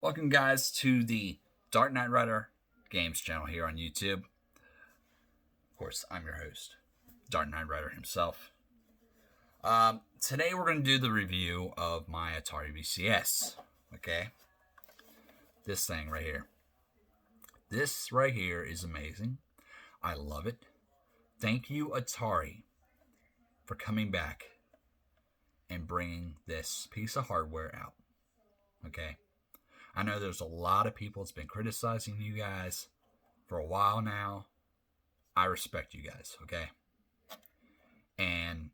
Welcome, guys, to the Dark Knight Rider Games channel here on YouTube. Of course, I'm your host, Dark Knight Rider himself. Today, we're going to do the review of my Atari VCS. Okay, this thing right here. This right here is amazing. I love it. Thank you, Atari, for coming back and bringing this piece of hardware out. Okay. I know there's a lot of people that's been criticizing you guys for a while now. I respect you guys, okay? And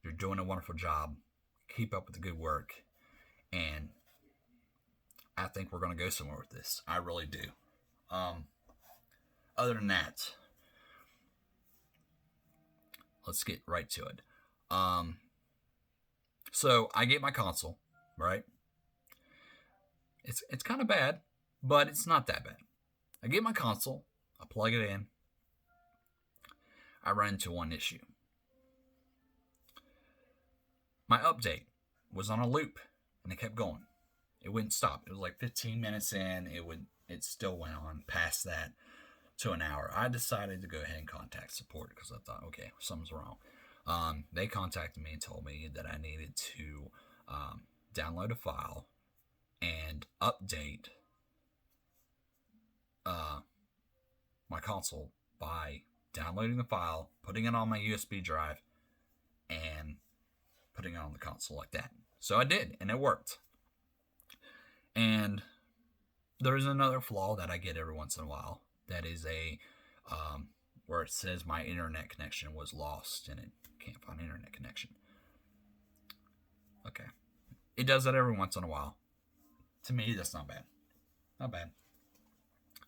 you're doing a wonderful job. Keep up with the good work. And I think we're going to go somewhere with this. I really do. Other than that, let's get right to it. So I get my console, right? It's kind of bad, but it's not that bad. I get my console, I plug it in, I run into one issue. My update was on a loop, and it kept going. It wouldn't stop. It was like 15 minutes in, it still went on past that to an hour. I decided to go ahead and contact support because I thought, okay, something's wrong. They contacted me and told me that I needed to download a file and update my console by downloading the file, putting it on my USB drive, and putting it on the console like that. So I did, and it worked. And there's another flaw that I get every once in a while. That is where it says my internet connection was lost, and it can't find internet connection. Okay. It does that every once in a while. To me, that's not bad. Not bad.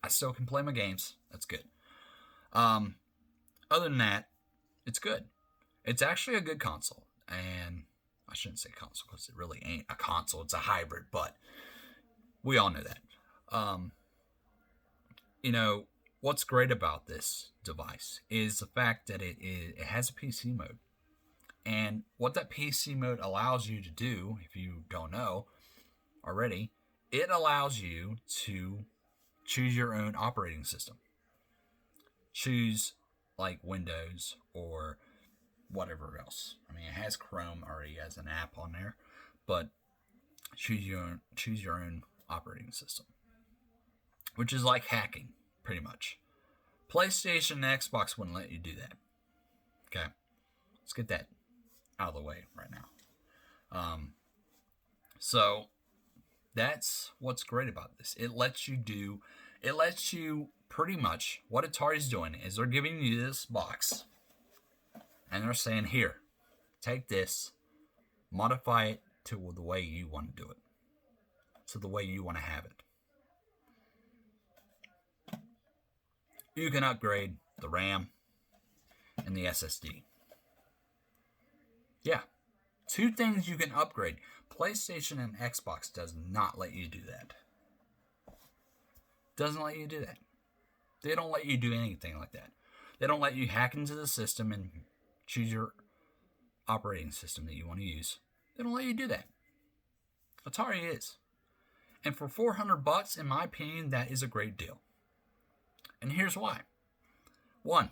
I still can play my games. That's good. Other than that, it's good. It's actually a good console. And I shouldn't say console because it really ain't a console. It's a hybrid, but we all know that. What's great about this device is the fact that it has a PC mode. And what that PC mode allows you to do, if you don't know already, it allows you to choose your own operating system. Choose like Windows or whatever else. I mean, it has Chrome already as an app on there, but choose your own operating system, which is like hacking, pretty much. PlayStation and Xbox wouldn't let you do that. Okay, let's get that out of the way right now. So that's what's great about this. It lets you pretty much, what Atari's doing is they're giving you this box and they're saying, here, take this, modify it to the way you want to do it, to the way you want to have it. You can upgrade the RAM and the SSD. Yeah, two things you can upgrade. PlayStation and Xbox does not let you do that. Doesn't let you do that. They don't let you do anything like that. They don't let you hack into the system and choose your operating system that you want to use. They don't let you do that. Atari is. And for $400, in my opinion, that is a great deal. And here's why. One,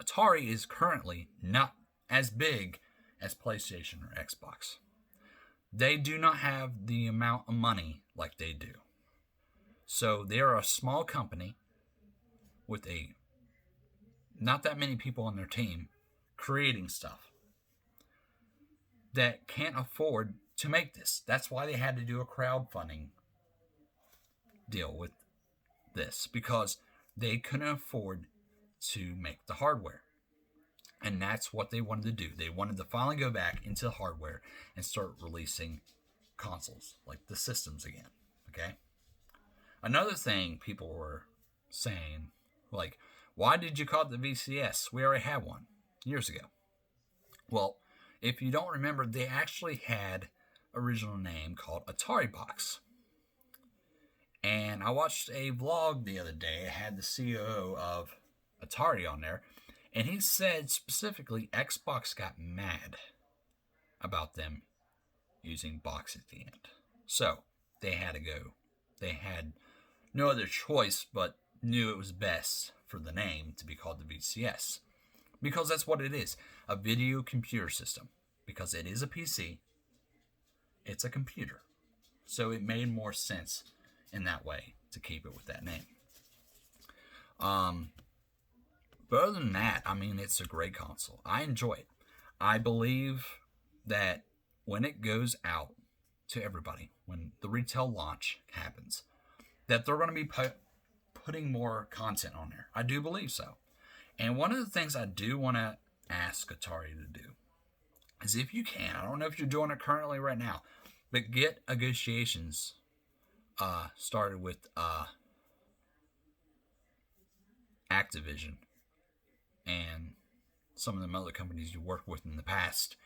Atari is currently not as big as PlayStation or Xbox. They do not have the amount of money like they do. So they are a small company with not that many people on their team creating stuff that can't afford to make this. That's why they had to do a crowdfunding deal with this, because they couldn't afford to make the hardware. And that's what they wanted to do. They wanted to finally go back into the hardware and start releasing consoles, like the systems again. Okay? Another thing people were saying, like, why did you call it the VCS? We already had one years ago. Well, if you don't remember, they actually had original name called Atari Box. And I watched a vlog the other day. It had the CEO of Atari on there. And he said specifically Xbox got mad about them using box at the end. So, they had to go. They had no other choice but knew it was best for the name to be called the VCS. Because that's what it is, a video computer system. Because it is a PC, it's a computer. So it made more sense in that way to keep it with that name. But other than that, I mean, it's a great console. I enjoy it. I believe that when it goes out to everybody, when the retail launch happens, that they're going to be putting more content on there. I do believe so. And one of the things I do want to ask Atari to do is, if you can, I don't know if you're doing it currently right now, but get negotiations started with Activision and some of them other companies you worked with in the past,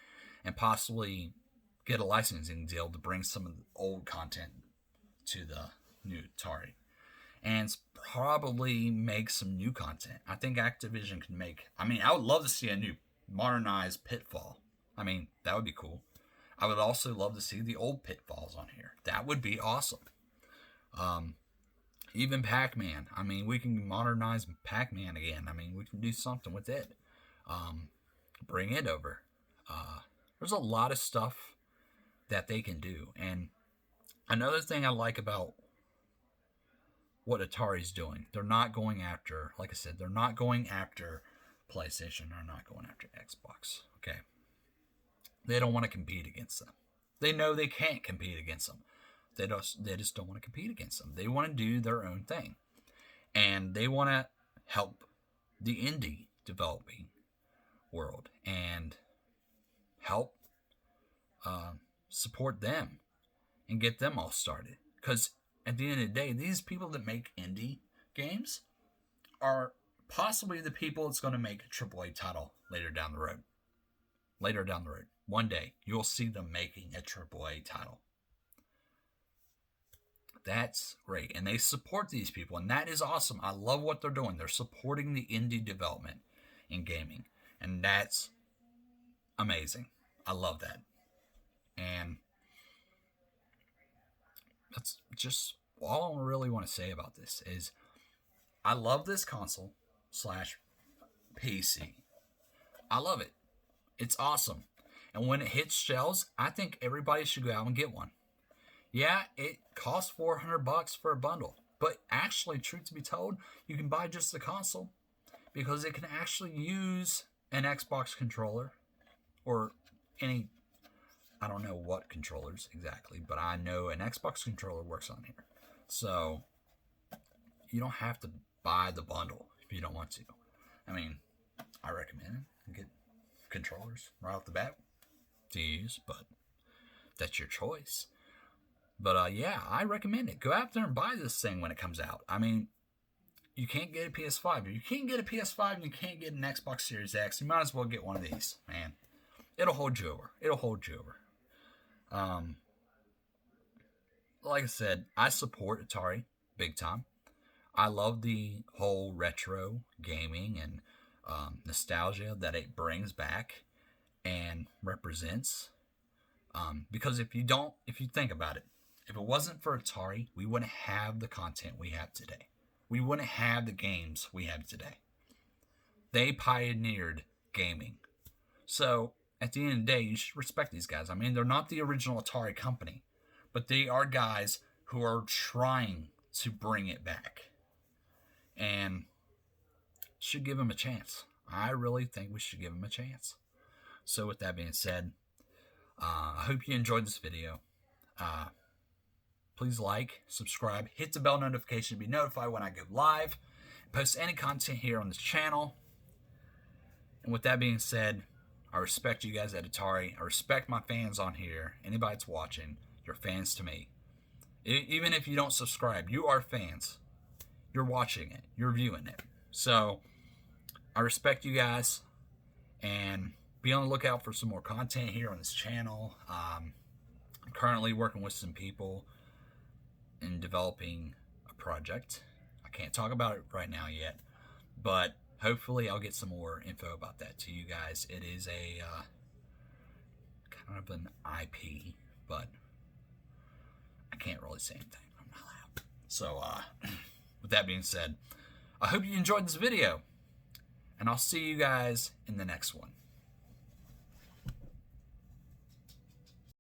and possibly get a licensing deal to bring some of the old content to the new Atari, and probably make some new content. I think Activision can make, I mean, I would love to see a new modernized Pitfall. I mean, that would be cool. I would also love to see the old Pitfalls on here. That would be awesome. Even Pac-Man. I mean, we can modernize Pac-Man again. I mean, we can do something with it. Bring it over. There's a lot of stuff that they can do. And another thing I like about what Atari's doing, they're not going after, like I said, they're not going after PlayStation. They're not going after Xbox. Okay. They don't want to compete against them. They know they can't compete against them. They just don't want to compete against them. They want to do their own thing. And they want to help the indie developing world and help support them and get them all started. Because at the end of the day, these people that make indie games are possibly the people that's going to make a AAA title later down the road. Later down the road. One day, you'll see them making a AAA title. That's great. And they support these people. And that is awesome. I love what they're doing. They're supporting the indie development in gaming. And that's amazing. I love that. And that's just all I really want to say about this is I love this console / PC. I love it. It's awesome. And when it hits shelves, I think everybody should go out and get one. Yeah, it costs $400 for a bundle. But actually, truth to be told, you can buy just the console because it can actually use an Xbox controller or any, I don't know what controllers exactly, but I know an Xbox controller works on here. So you don't have to buy the bundle if you don't want to. I mean, I recommend it. Get controllers right off the bat to use, but that's your choice. But yeah, I recommend it. Go out there and buy this thing when it comes out. I mean, you can't get a PS5. If you can't get a PS5 and you can't get an Xbox Series X, you might as well get one of these, man. It'll hold you over. It'll hold you over. Like I said, I support Atari big time. I love the whole retro gaming and nostalgia that it brings back and represents. Because if you think about it, if it wasn't for Atari, we wouldn't have the content we have today. We wouldn't have the games we have today. They pioneered gaming. So, at the end of the day, you should respect these guys. I mean, they're not the original Atari company, but they are guys who are trying to bring it back. And should give them a chance. I really think we should give them a chance. So, with that being said, I hope you enjoyed this video. Please like, subscribe, hit the bell notification to be notified when I go live, post any content here on this channel. And with that being said, I respect you guys at Atari. I respect my fans on here. Anybody that's watching, you're fans to me. Even if you don't subscribe, you are fans. You're watching it. You're viewing it. So, I respect you guys. And be on the lookout for some more content here on this channel. I'm currently working with some people in developing a project. I can't talk about it right now yet, but hopefully I'll get some more info about that to you guys. It is a kind of an IP, but I I can't really say anything. I'm not allowed. So, with that being said, I hope you enjoyed this video, and I'll see you guys in the next one.